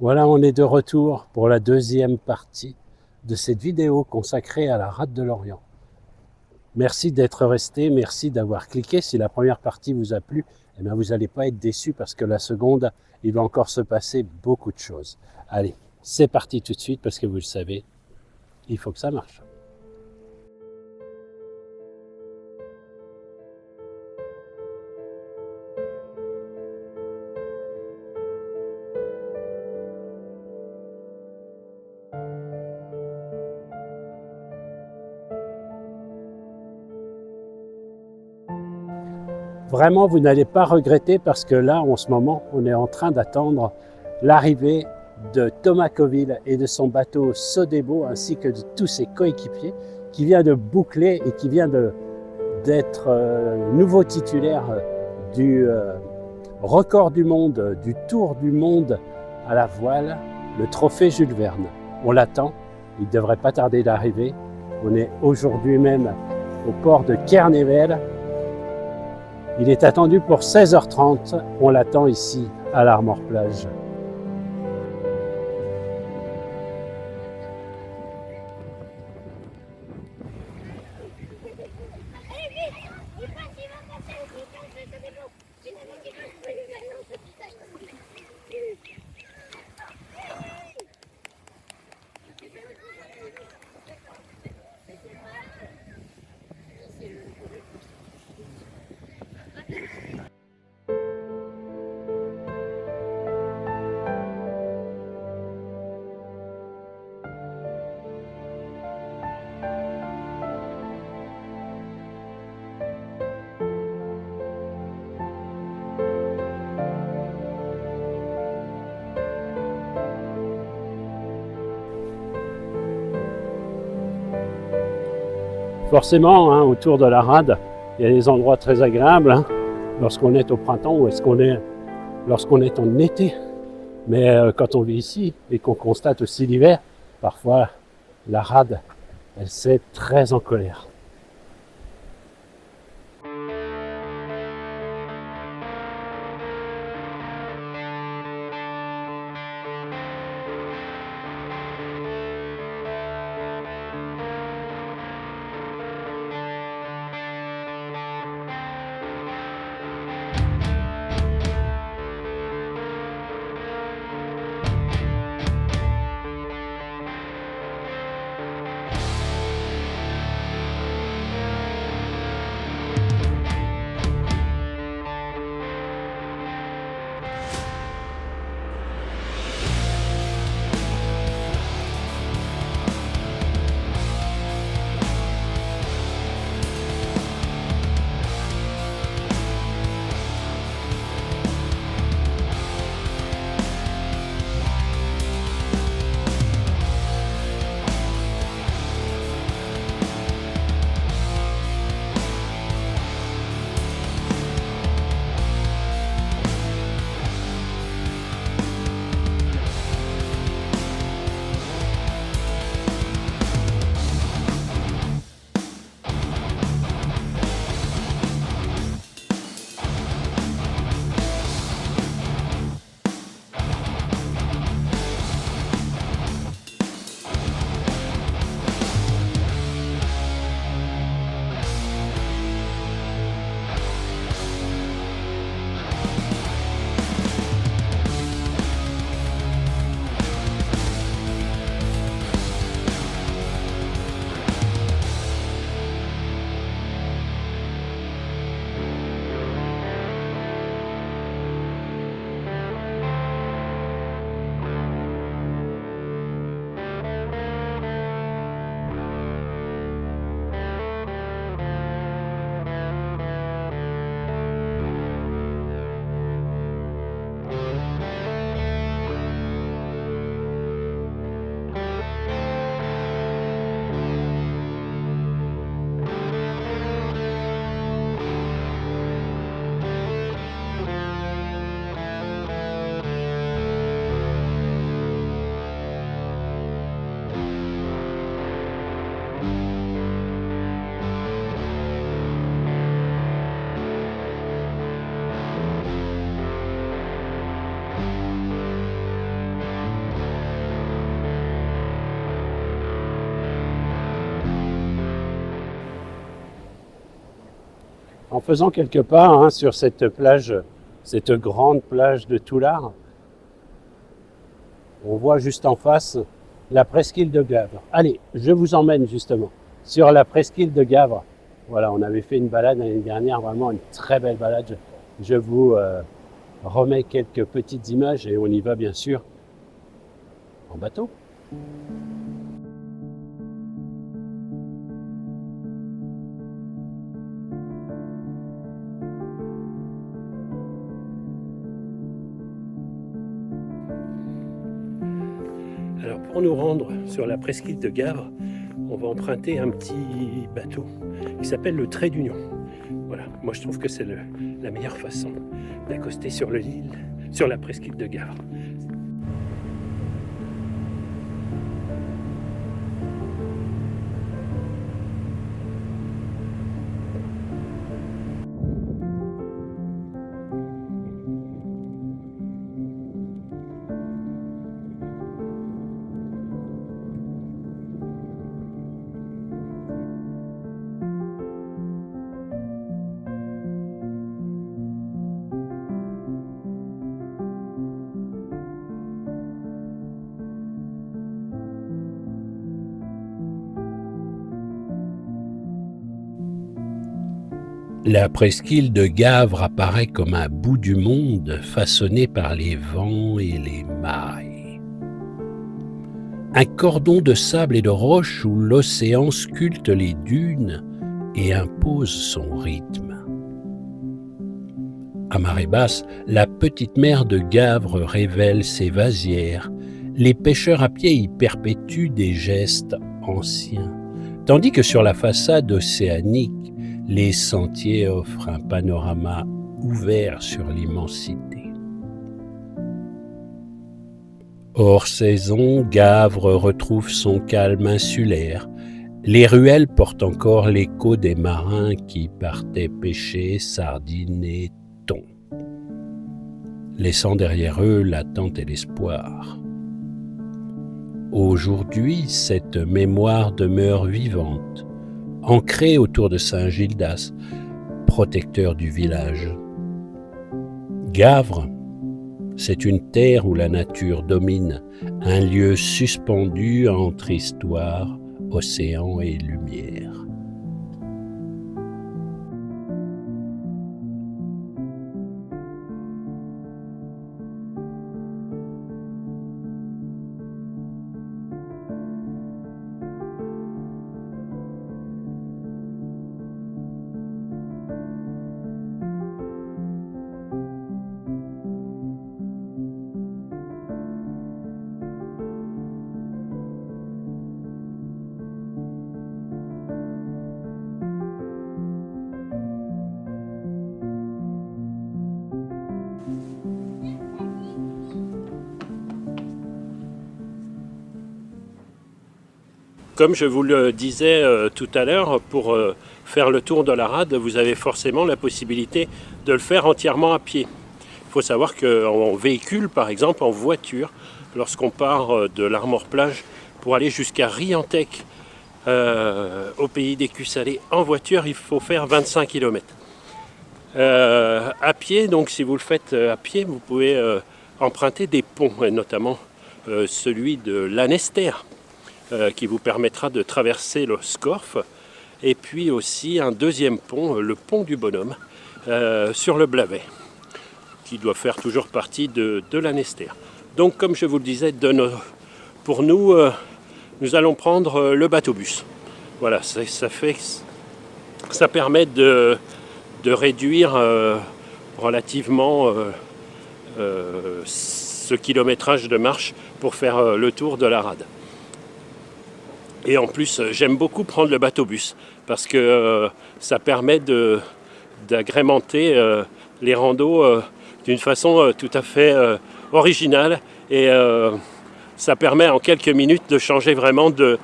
Voilà, on est de retour pour la deuxième partie de cette vidéo consacrée à la rade de l'Orient. Merci d'être resté, merci d'avoir cliqué. Si la première partie vous a plu, eh bien vous n'allez pas être déçus parce que la seconde, il va encore se passer beaucoup de choses. Allez, c'est parti tout de suite parce que vous le savez, il faut que ça marche. Vraiment, vous n'allez pas regretter parce que là, en ce moment, on est en train d'attendre l'arrivée de Thomas Coville et de son bateau Sodebo ainsi que de tous ses coéquipiers qui vient de boucler et qui vient d'être nouveau titulaire du record du monde, du tour du monde à la voile, le trophée Jules Verne. On l'attend, il ne devrait pas tarder d'arriver. On est aujourd'hui même au port de Kernevel. Il est attendu pour 16h30. On l'attend ici à l'Armor-Plage. Forcément, hein, autour de la rade, il y a des endroits très agréables hein, lorsqu'on est au printemps ou lorsqu'on est en été. Mais quand on vit ici et qu'on constate aussi l'hiver, parfois la rade, elle s'est très en colère. En faisant quelques pas hein, sur cette plage, cette grande plage de Toulard, on voit juste en face la presqu'île de Gavre. Allez, je vous emmène justement sur la presqu'île de Gavre. Voilà, on avait fait une balade l'année dernière, vraiment une très belle balade. Je vous remets quelques petites images et on y va bien sûr en bateau. Alors pour nous rendre sur la presqu'île de Gavre, on va emprunter un petit bateau qui s'appelle le Trait d'Union. Voilà, moi je trouve que c'est la meilleure façon d'accoster sur l'île, sur la presqu'île de Gavre. La presqu'île de Gavre apparaît comme un bout du monde façonné par les vents et les marées. Un cordon de sable et de roches où l'océan sculpte les dunes et impose son rythme. À marée basse, la petite mer de Gavre révèle ses vasières. Les pêcheurs à pied y perpétuent des gestes anciens, tandis que sur la façade océanique, les sentiers offrent un panorama ouvert sur l'immensité. Hors saison, Gavre retrouve son calme insulaire. Les ruelles portent encore l'écho des marins qui partaient pêcher sardines et thon, laissant derrière eux l'attente et l'espoir. Aujourd'hui, cette mémoire demeure vivante, ancré autour de Saint-Gildas, protecteur du village. Gavre, c'est une terre où la nature domine, un lieu suspendu entre histoire, océan et lumière. Comme je vous le disais tout à l'heure, pour faire le tour de la rade, vous avez forcément la possibilité de le faire entièrement à pied. Il faut savoir qu'en véhicule, par exemple, en voiture, lorsqu'on part de l'Armor-Plage pour aller jusqu'à Riantec, au pays d'Écus Salé, en voiture, il faut faire 25 km. À pied, donc si vous le faites à pied, vous pouvez emprunter des ponts, et notamment celui de l'Annestère, qui vous permettra de traverser le Scorff, et puis aussi un deuxième pont, le pont du Bonhomme, sur le Blavet, qui doit faire toujours partie de l'Annestère. Donc comme je vous le disais, pour nous, nous allons prendre le bateau-bus. Voilà, ça permet de réduire relativement ce kilométrage de marche pour faire le tour de la rade. Et en plus, j'aime beaucoup prendre le bateau-bus parce que ça permet d'agrémenter les randos d'une façon tout à fait originale et ça permet en quelques minutes de changer vraiment de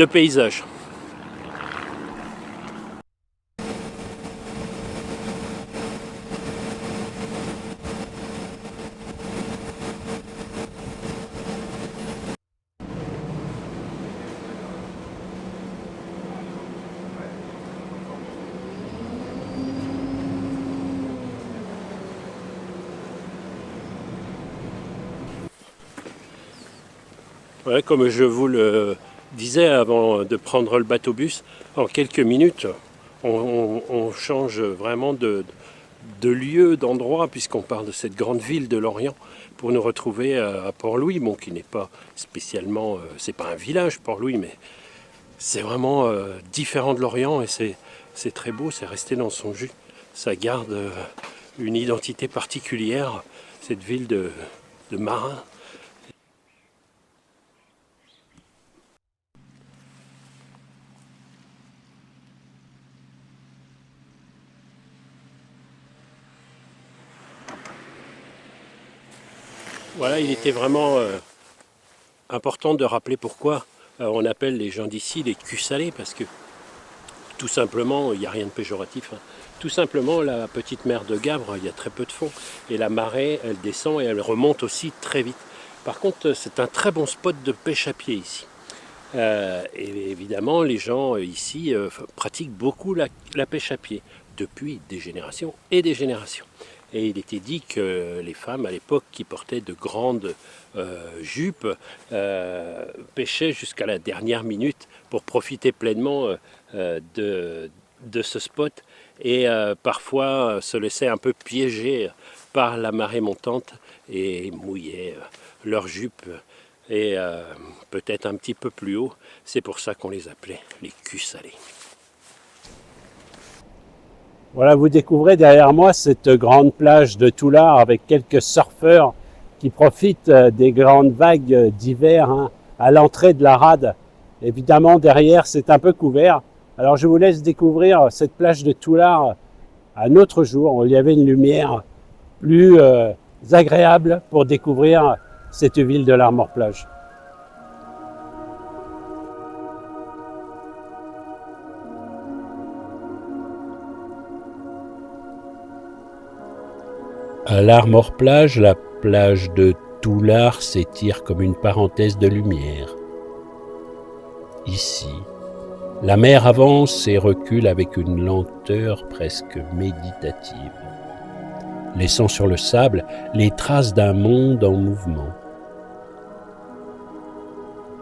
paysage. Ouais, comme je vous le disais avant de prendre le bateau-bus, en quelques minutes, on change vraiment de lieu, d'endroit, puisqu'on part de cette grande ville de Lorient pour nous retrouver à Port-Louis, bon, qui n'est pas spécialement, c'est pas un village Port-Louis, mais c'est vraiment différent de Lorient et c'est très beau, c'est resté dans son jus. Ça garde une identité particulière, cette ville de marins. Voilà, il était vraiment important de rappeler pourquoi on appelle les gens d'ici les culs salés, parce que tout simplement, il n'y a rien de péjoratif, hein. Tout simplement, la petite mer de Gavre, il y a très peu de fond. Et la marée, elle descend et elle remonte aussi très vite. Par contre, c'est un très bon spot de pêche à pied ici. Et évidemment, les gens ici pratiquent beaucoup la pêche à pied, depuis des générations et des générations. Et il était dit que les femmes, à l'époque, qui portaient de grandes jupes, pêchaient jusqu'à la dernière minute pour profiter pleinement de ce spot et parfois se laissaient un peu piéger par la marée montante et mouillaient leurs jupes et peut-être un petit peu plus haut. C'est pour ça qu'on les appelait les culs salés. Voilà, vous découvrez derrière moi cette grande plage de Toulard avec quelques surfeurs qui profitent des grandes vagues d'hiver, hein, à l'entrée de la rade. Évidemment, derrière, c'est un peu couvert. Alors, je vous laisse découvrir cette plage de Toulard un autre jour où il y avait une lumière plus agréable pour découvrir cette ville de l'Armor-Plage. À l'Armor-Plage, la plage de Toulard s'étire comme une parenthèse de lumière. Ici, la mer avance et recule avec une lenteur presque méditative, laissant sur le sable les traces d'un monde en mouvement.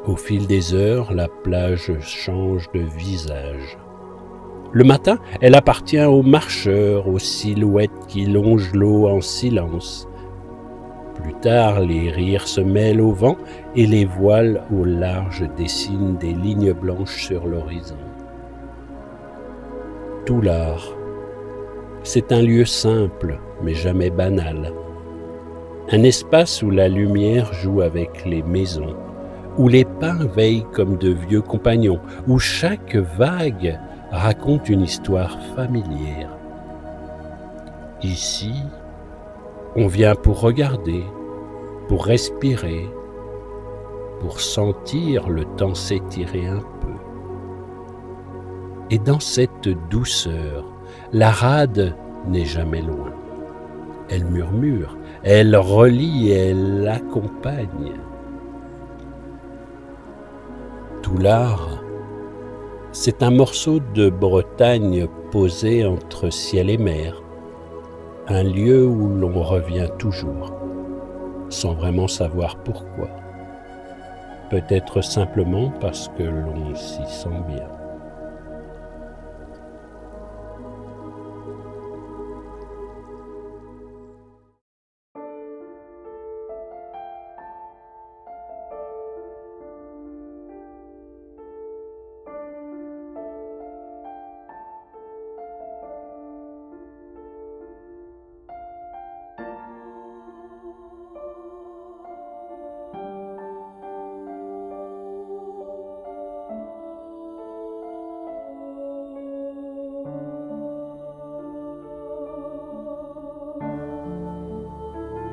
Au fil des heures, la plage change de visage. Le matin, elle appartient aux marcheurs, aux silhouettes qui longent l'eau en silence. Plus tard, les rires se mêlent au vent et les voiles au large dessinent des lignes blanches sur l'horizon. Toulard, c'est un lieu simple, mais jamais banal. Un espace où la lumière joue avec les maisons, où les pins veillent comme de vieux compagnons, où chaque vague raconte une histoire familière. Ici, on vient pour regarder, pour respirer, pour sentir le temps s'étirer un peu. Et dans cette douceur, la rade n'est jamais loin. Elle murmure, elle relie et elle accompagne. Toulard, c'est un morceau de Bretagne posé entre ciel et mer, un lieu où l'on revient toujours, sans vraiment savoir pourquoi. Peut-être simplement parce que l'on s'y sent bien.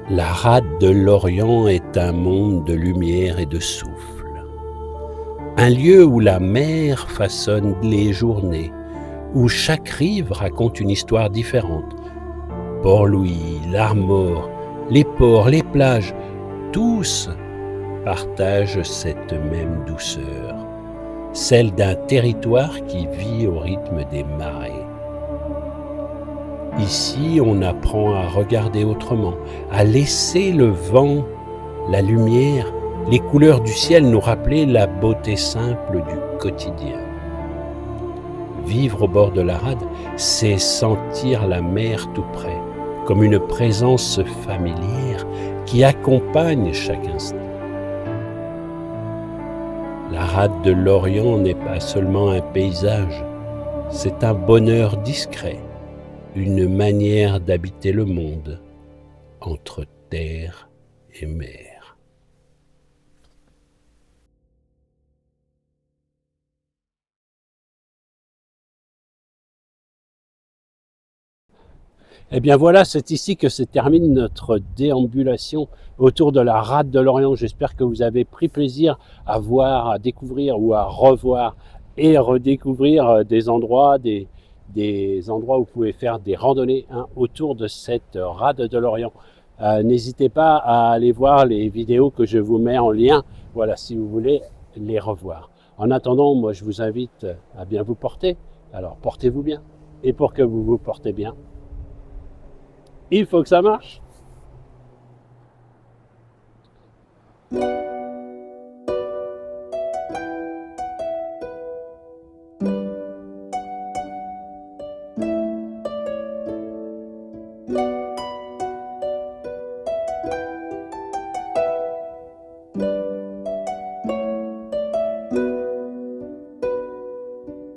La rade de l'Orient est un monde de lumière et de souffle. Un lieu où la mer façonne les journées, où chaque rive raconte une histoire différente. Port-Louis, l'Armor, les ports, les plages, tous partagent cette même douceur, celle d'un territoire qui vit au rythme des marées. Ici, on apprend à regarder autrement, à laisser le vent, la lumière Les couleurs du ciel nous rappelaient la beauté simple du quotidien. Vivre au bord de la rade, c'est sentir la mer tout près, comme une présence familière qui accompagne chaque instant. La rade de l'Orient n'est pas seulement un paysage, c'est un bonheur discret, une manière d'habiter le monde entre terre et mer. Eh bien voilà, c'est ici que se termine notre déambulation autour de la rade de l'Orient. J'espère que vous avez pris plaisir à voir, à découvrir ou à revoir et redécouvrir des endroits où vous pouvez faire des randonnées autour de cette rade de l'Orient. N'hésitez pas à aller voir les vidéos que je vous mets en lien, voilà, si vous voulez les revoir. En attendant, moi je vous invite à bien vous porter. Alors portez-vous bien. Et pour que vous vous portez bien, il faut que ça marche.